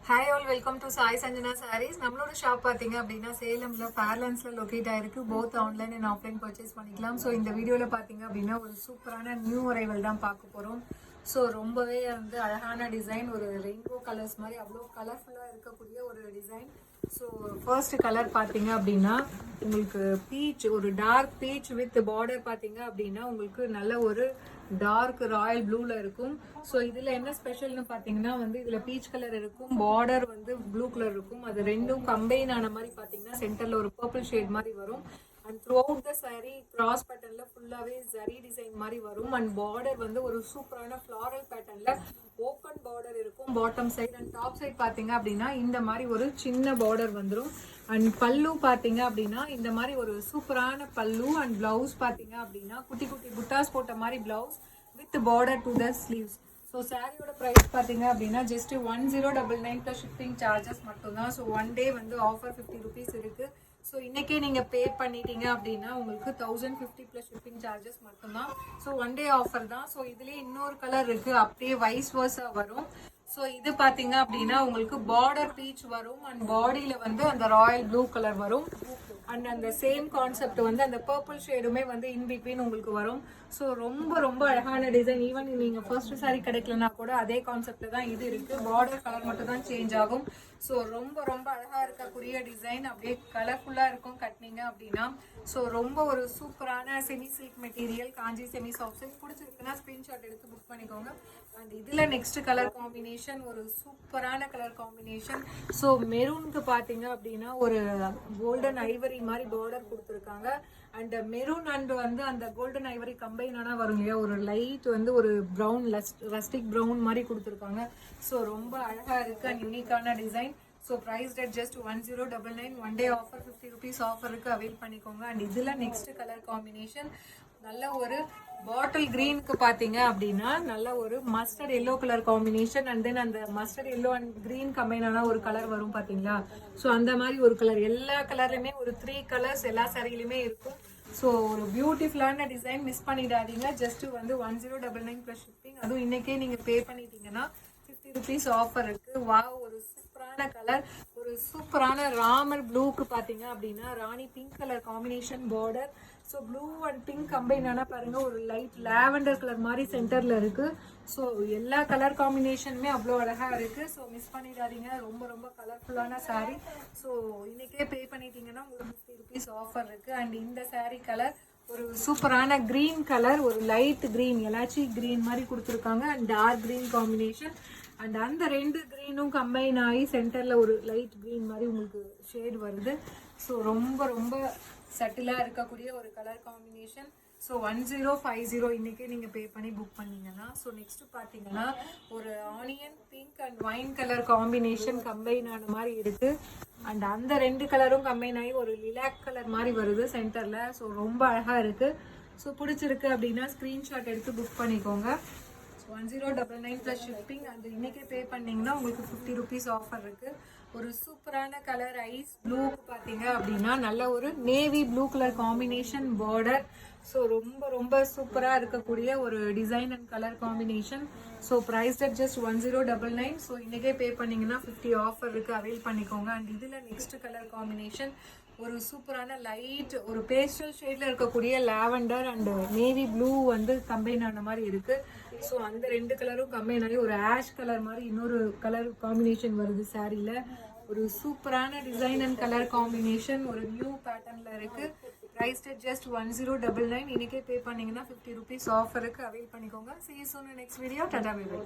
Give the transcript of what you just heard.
Hi all, welcome to Sai Sanjana sarees. நம்மளோட shop பார்த்தீங்க அப்படின்னா சேலம்ல ஃபேர்லாண்ட்ஸ்ல லொக்கேட் ஆயிருக்கு. Both online and offline purchase பண்ணிக்கலாம். ஸோ இந்த வீடியோவில் பார்த்தீங்க அப்படின்னா ஒரு சூப்பரான நியூ அரைவல் தான் பார்க்க போகிறோம். ஸோ ரொம்பவே வந்து அழகான டிசைன், ஒரு ரெயின்போ கலர்ஸ் மாதிரி அவ்வளோ கலர்ஃபுல்லாக இருக்கக்கூடிய ஒரு டிசைன். ஸோ ஃபர்ஸ்ட் கலர் பார்த்தீங்க அப்படின்னா உங்களுக்கு பீச், ஒரு டார்க் பீச் வித் பார்டர் பார்த்தீங்க அப்படின்னா உங்களுக்கு நல்ல ஒரு டார்க் ராயல் ப்ளூல இருக்கும். ஸோ இதுல என்ன ஸ்பெஷல்னு பாத்தீங்கன்னா வந்து இதுல பீச் கலர் இருக்கும், பார்டர் வந்து ப்ளூ கலர் இருக்கும். அது ரெண்டும் கம்பைன் ஆன மாதிரி பாத்தீங்கன்னா சென்டர்ல ஒரு பர்பிள் ஷேட் மாதிரி வரும். And throughout the sari cross பேட்டர்ன்ல ஃபுல்லாவே ஜரி டிசைன் மாதிரி வரும். அண்ட் பார்டர் வந்து ஒரு சூப்பரான ஃபிளாரல் பேட்டர்ன்ல ஓப்பன் பார்டர் இருக்கும் bottom side. And top side பாத்தீங்க அப்படின்னா இந்த மாதிரி ஒரு சின்ன பார்டர் வந்துடும். அண்ட் பல்லு பாத்தீங்க அப்படின்னா இந்த மாதிரி ஒரு சூப்பரான பல்லு. அண்ட் பிளவுஸ் பாத்தீங்க அப்படின்னா குட்டி குட்டி புட்டாஸ் போட்ட மாதிரி blouse with border to the sleeves. So சாரியோட ப்ரைஸ் பார்த்தீங்க அப்படின்னா ஜஸ்ட் 1099 ப்ளஸ் ஷிப்பிங் சார்ஜஸ் மட்டும்தான். ஸோ ஒன் டே வந்து ஆஃபர் 50 ருபீஸ் இருக்கு. ஸோ இன்னைக்கே நீங்கள் பே பண்ணிட்டீங்க அப்படின்னா உங்களுக்கு 1050 ப்ளஸ் ஷிப்பிங் சார்ஜஸ் மட்டும்தான். ஸோ ஒன் டே ஆஃபர் தான். ஸோ இதுலேயே இன்னொரு கலர் இருக்கு, அப்படியே வைஸ் வர்ஸா வரும். ஸோ இது பார்த்தீங்க அப்படின்னா உங்களுக்கு பார்டர் பீச் வரும். அண்ட் பாடியில் வந்து அந்த ராயல் ப்ளூ கலர் வரும். அண்ட் அந்த சேம் கான்செப்ட் வந்து அந்த பர்பிள் ஷேடுமே வந்து இன் பிட்வீன் உங்களுக்கு வரும். ஸோ ரொம்ப ரொம்ப அழகான டிசைன். ஈவன் நீங்க ஃபர்ஸ்ட் சாரி கிடைக்கலனா கூட அதே கான்செப்ட்ல தான் இது இருக்கு. பார்டர் கலர் மட்டும் தான் சேஞ்ச் ஆகும். ஸோ ரொம்ப ரொம்ப அழகா இருக்கக்கூடிய டிசைன், அப்படியே கலர்ஃபுல்லா இருக்கும் கட்டினீங்க அப்படின்னா. ஸோ ரொம்ப ஒரு சூப்பரான செமி சில்க் மெட்டீரியல், காஞ்சி செமி சாஃப்ட் சில்க். பிடிச்சிருக்குன்னா ஸ்கிரீன்ஷாட் எடுத்து புக் பண்ணிக்கோங்க. அண்ட் இதுல நெக்ஸ்ட் கலர் காம்பினேஷன் ஒரு சூப்பரான கலர் காம்பினேஷன். ஸோ மெரூனுக்கு பாத்தீங்க அப்படின்னா ஒரு கோல்டன் ஐவரி மாதிரி பார்டர் கொடுத்துருக்காங்க. அண்ட் மெரூன் அண்ட் வந்து அந்த கோல்டன் ஐவரி கம்பைன் ஆனா வரும் இல்லையா, ஒரு லைட் வந்து ஒரு ப்ரௌன் ரஸ்டிக் ப்ரௌன் மாதிரி கொடுத்துருக்காங்க. ஸோ ரொம்ப அழகா இருக்கு அண்ட் யூனிக்கான design. So price dead just 1099. One day offer 50 rupees offer இருக்கு, அவைல் பண்ணிக்கோங்க. அண்ட் இதுல நெக்ஸ்ட் கலர் காம்பினேஷன் நல்ல ஒரு பாட்டில் கிரீனுக்கு பாத்தீங்க அப்படின்னா நல்ல ஒரு mustard yellow colour combination. And then அந்த mustard yellow and green combine ஆன ஒரு கலர் வரும் பாத்தீங்களா. ஸோ அந்த மாதிரி ஒரு கலர், எல்லா கலர்லயுமே ஒரு 3 கலர்ஸ் எல்லா சாரிலுமே இருக்கும். ஸோ ஒரு பியூட்டிஃபுல்லான டிசைன், மிஸ் பண்ணிடாதீங்க. ஜஸ்ட் வந்து 1099 ப்ளஸ் ஷிப்பிங். அதுவும் இன்னைக்கே நீங்க பே பண்ணிட்டீங்கன்னா 50 ருபீஸ் ஆஃபர் இருக்கு. வாவ், ஒரு சூப்பரான கலர், ஒரு சூப்பரான ராமர் ப்ளூக்கு பாத்தீங்க அப்படின்னா Rani pink colour combination border. So blue and pink combine ஆனா பாருங்க ஒரு லைட் லாவெண்டர் கலர் மாதிரி சென்டர்ல இருக்கு. ஸோ எல்லா கலர் காம்பினேஷனுமே அவ்வளோ அழகா இருக்கு. ஸோ மிஸ் பண்ணிடாதீங்க, ரொம்ப ரொம்ப கலர்ஃபுல்லான சாரீ. ஸோ இன்னைக்கே பே பண்ணிட்டீங்கன்னா உங்களுக்கு 50 ருபீஸ் ஆஃபர் இருக்கு. அண்ட் இந்த சாரீ கலர் ஒரு சூப்பரான கிரீன் கலர், ஒரு லைட் கிரீன் எலாச்சி கிரீன் மாதிரி கொடுத்துருக்காங்க. And dark green combination. And அந்த ரெண்டு கிரீனும் கம்பைன் ஆகி சென்டர்ல ஒரு லைட் கிரீன் மாதிரி உங்களுக்கு ஷேட் வருது. ஸோ ரொம்ப ரொம்ப சட்டிலா இருக்கக்கூடிய ஒரு கலர் காம்பினேஷன். ஸோ 1050 இன்னைக்கே நீங்க பே பண்ணி புக் பண்ணீங்கன்னா. ஸோ நெக்ஸ்ட் பாத்தீங்கன்னா ஒரு onion pink and wine colour combination combine ஆன மாதிரி இருக்கு. அண்ட் அந்த ரெண்டு கலரும் கம்பைன் ஆகி ஒரு லிலாக் கலர் மாதிரி வருது சென்டர்ல. ஸோ ரொம்ப அழகா இருக்கு. ஸோ பிடிச்சிருக்கு அப்படின்னா ஸ்கிரீன்ஷாட் எடுத்து புக் பண்ணிக்கோங்க. 1099 ப்ளஸ் ஷிப்பிங். அந்த இன்னைக்கே பே பண்ணீங்கன்னா உங்களுக்கு 50 ருபீஸ் ஆஃபர் இருக்கு. ஒரு சூப்பரான கலர் ஐஸ் ப்ளூ பாத்தீங்க அப்படின்னா நல்ல ஒரு navy blue colour combination border. So ரொம்ப ரொம்ப சூப்பரா இருக்கக்கூடிய ஒரு design and colour combination. So price dead just 1099. So இன்னைக்கே பே பண்ணீங்கன்னா 50 ஆஃபர் இருக்கு, அவைல் பண்ணிக்கோங்க. அண்ட் இதுல நெக்ஸ்ட் கலர் காம்பினேஷன் ஒரு சூப்பரான லைட் ஒரு பேஸ்டல் ஷேட்ல இருக்கக்கூடிய லாவெண்டர் அண்ட் நேவி ப்ளூ வந்து கம்பைன் ஆன மாதிரி இருக்கு. ஸோ அந்த ரெண்டு கலரும் கம்பைன் ஆகி ஒரு ஆஷ் கலர் மாதிரி இன்னொரு கலர் காம்பினேஷன் வருது சாரியில. ஒரு சூப்பரான டிசைன் அண்ட் கலர் காம்பினேஷன், ஒரு நியூ பேட்டர்ன்ல இருக்கு. Price just 1099. இன்னைக்கே பே பண்ணீங்கன்னா 50 ருபீஸ் ஆஃபர் இருக்கு, அவைல் பண்ணிக்கோங்க. See you soon in next video. Tata bye by.